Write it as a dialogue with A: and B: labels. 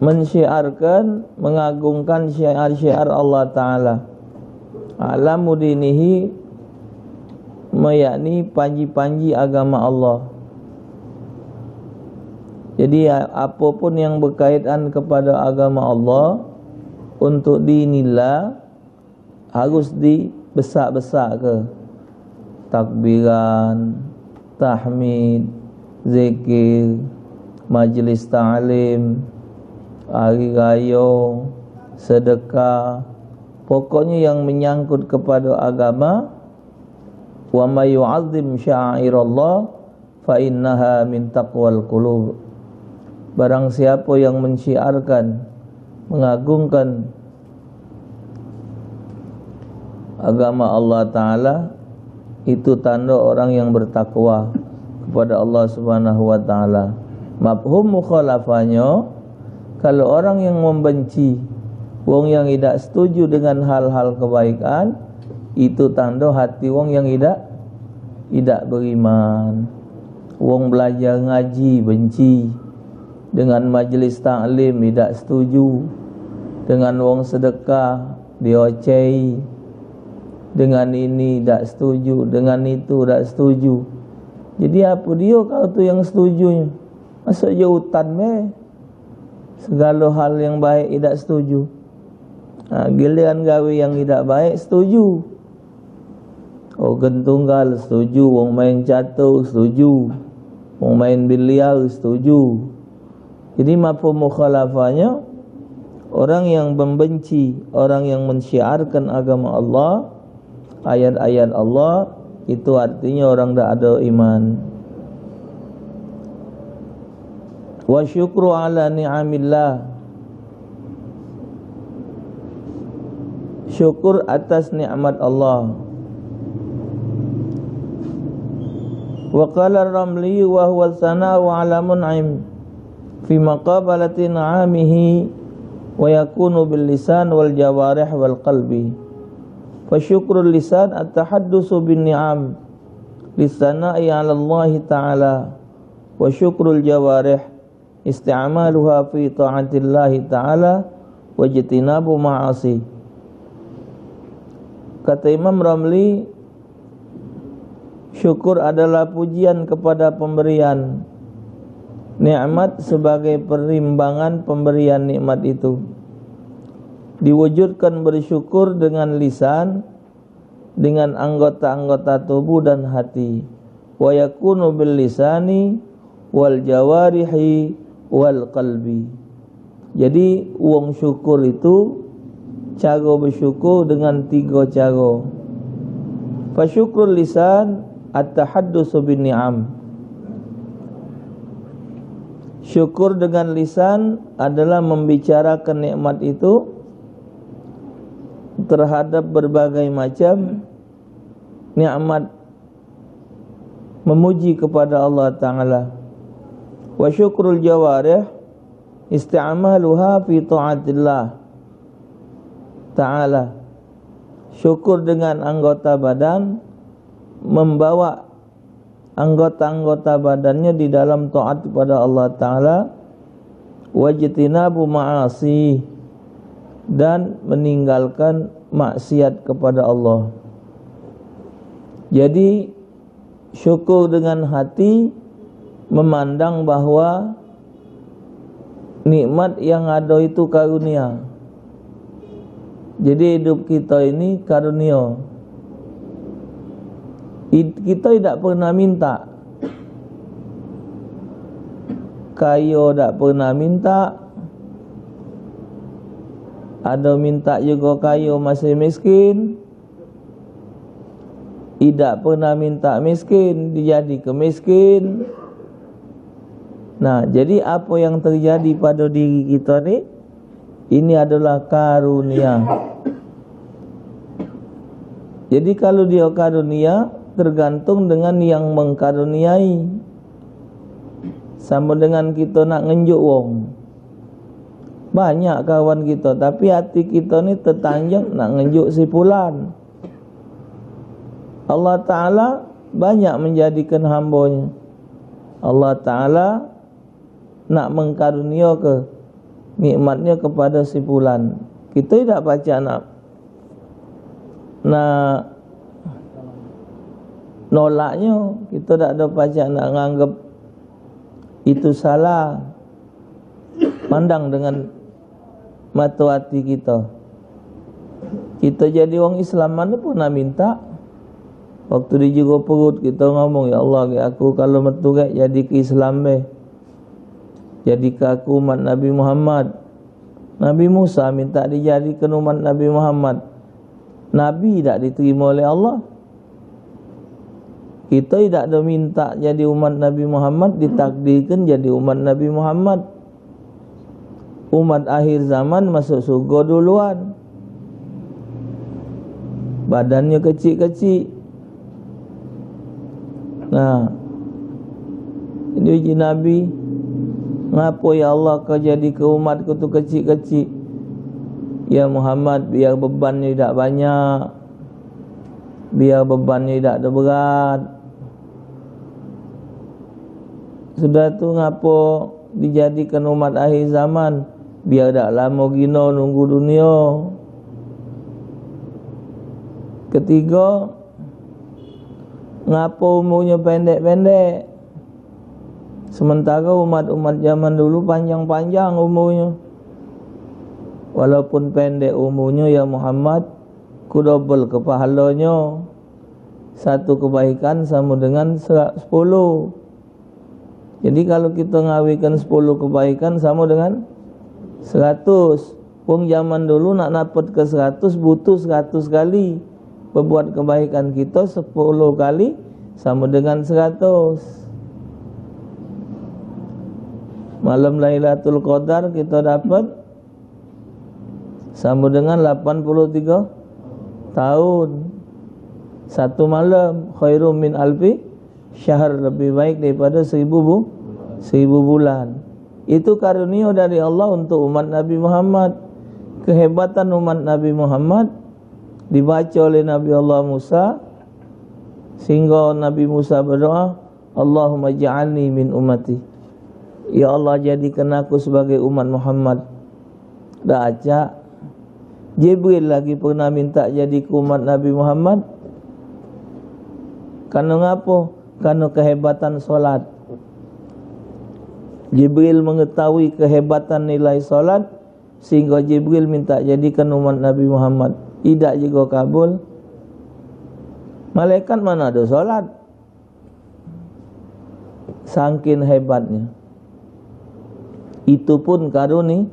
A: mensyiarkan, mengagungkan syiar-syiar Allah Ta'ala. Alamu dinihi, yakni panji-panji agama Allah. Jadi apapun yang berkaitan kepada agama Allah untuk dinillah harus dibesar-besar ke. Takbiran, tahmid, zikir, majlis ta'lim, hari raya, sedekah, pokoknya yang menyangkut kepada agama. Wa may yu'azzim sya'airallah fa innaha min taqwal qulub. Barang siapa yang mensyiarkan, mengagungkan agama Allah Ta'ala, itu tanda orang yang bertakwa kepada Allah Subhanahu wa Ta'ala. Mafhum mukhalafahnya, kalau orang yang membenci, wong yang tidak setuju dengan hal-hal kebaikan, itu tanda hati wong yang tidak beriman. Wong belajar ngaji benci, dengan majlis taklim tidak setuju, dengan wong sedekah diocehi, dengan ini tidak setuju, dengan itu tidak setuju. Jadi apa dia kau tu yang setuju? Masa jautan segala hal yang baik tidak setuju. Giliran gawe yang tidak baik setuju. Organ tunggal setuju, wong main catur setuju, wong main biliar setuju. Jadi mafhum mukhalafahnya, orang yang membenci, orang yang mensyiarkan agama Allah, ayat-ayat Allah, itu artinya orang tidak ada iman. Wa syukru ala ni'amillah, syukur atas nikmat Allah. Wa qala ar-Ramli wa huwa sana'u ala mun'im fi maqabalati na'amihi wa yakunu bil lisan wal jawarih wal qalbi. Fa syukrul lisan at-tahaddusu bin ni'am lisana'i 'ala Allah Ta'ala, wa syukrul jawarih isti'maluha fi ta'atillah Ta'ala wa jitinabu ma'asi. Kata Imam Ramli, syukur adalah pujian kepada pemberian nikmat sebagai perimbangan pemberian nikmat itu. Diwujudkan bersyukur dengan lisan, dengan anggota-anggota tubuh dan hati. Wa yakunu bil lisani wal jawarihi wal qalbi. Jadi wong syukur itu cara bersyukur dengan 3 cara. Fa syukrul lisan at-tahaddusu bin ni'am. Syukur dengan lisan adalah membicarakan nikmat itu terhadap berbagai macam nikmat, memuji kepada Allah Ta'ala. Wa syukrul jawarih isti'maluha fi ta'atillah Ta'ala. Syukur dengan anggota badan, membawa anggota-anggota badannya di dalam taat kepada Allah Ta'ala. Wajtinabu ma'asi, dan meninggalkan maksiat kepada Allah. Jadi syukur dengan hati, memandang bahwa nikmat yang ada itu karunia. Jadi hidup kita ini karunia. Kita tidak pernah minta. Kaya tidak pernah minta. Ada minta juga kaya masih miskin. Tidak pernah minta miskin, dijadi kemiskin. Nah, jadi apa yang terjadi pada diri kita ni, ini adalah karunia. Jadi kalau dia karunia, tergantung dengan yang mengkaruniai. Sama dengan kita nak ngenjuk wong, banyak kawan kita, tapi hati kita ni tertanjak nak ngenjuk si fulan. Allah Ta'ala banyak menjadikan hambanya. Allah Ta'ala nak mengkarunia ke nikmatnya kepada si fulan. Kita tidak baca nak nolaknya, kita tak ada baca nak nganggap itu salah. Pandang dengan mata hati kita. Kita jadi orang Islam mana pun nak minta. Waktu di jero perut kita ngomong, ya Allah, aku kalau metu jadi ke Islam jadi ke aku umat Nabi Muhammad. Nabi Musa minta dijadikan umat Nabi Muhammad. Nabi tak diterima oleh Allah. Kita tidak ada minta jadi umat Nabi Muhammad, ditakdirkan jadi umat Nabi Muhammad. Umat akhir zaman masuk surga duluan. Badannya kecil-kecil. Nah, ini uji Nabi. Ngapa ya Allah kau jadi ke umatku tu kecil-kecil? Ya Muhammad, biar bebannya tidak banyak, biar bebannya tidak ada berat. Sudah tu ngapa dijadikan umat akhir zaman? Biar tak lama gino nunggu dunia. Ketiga, ngapa umurnya pendek-pendek? Sementara umat-umat zaman dulu panjang-panjang umurnya. Walaupun pendek umurnya ya Muhammad, ku double ke pahalanya. Satu kebaikan sama dengan 10. Jadi kalau kita ngawikan 10 kebaikan sama dengan 100. Pun zaman dulu nak dapat ke 100 butuh 100 kali. Berbuat kebaikan kita 10 kali sama dengan 100. Malam Lailatul Qadar kita dapat sama dengan 83 tahun. Satu malam khairum min alfi syahr, lebih baik daripada 1000 bulan. Itu karunia dari Allah untuk umat Nabi Muhammad. Kehebatan umat Nabi Muhammad dibaca oleh Nabi Allah Musa, sehingga Nabi Musa berdoa, Allahumma ja'alni min ummati. Ya Allah, jadikan aku sebagai umat Muhammad. Dah acak. Jibril lagi pernah minta jadi umat Nabi Muhammad. Karena ngapa? Karena kehebatan solat. Jibril mengetahui kehebatan nilai solat, sehingga Jibril minta jadikan umat Nabi Muhammad. Tidak juga kabul. Malaikat mana ada solat? Saking hebatnya. Itu pun karunia.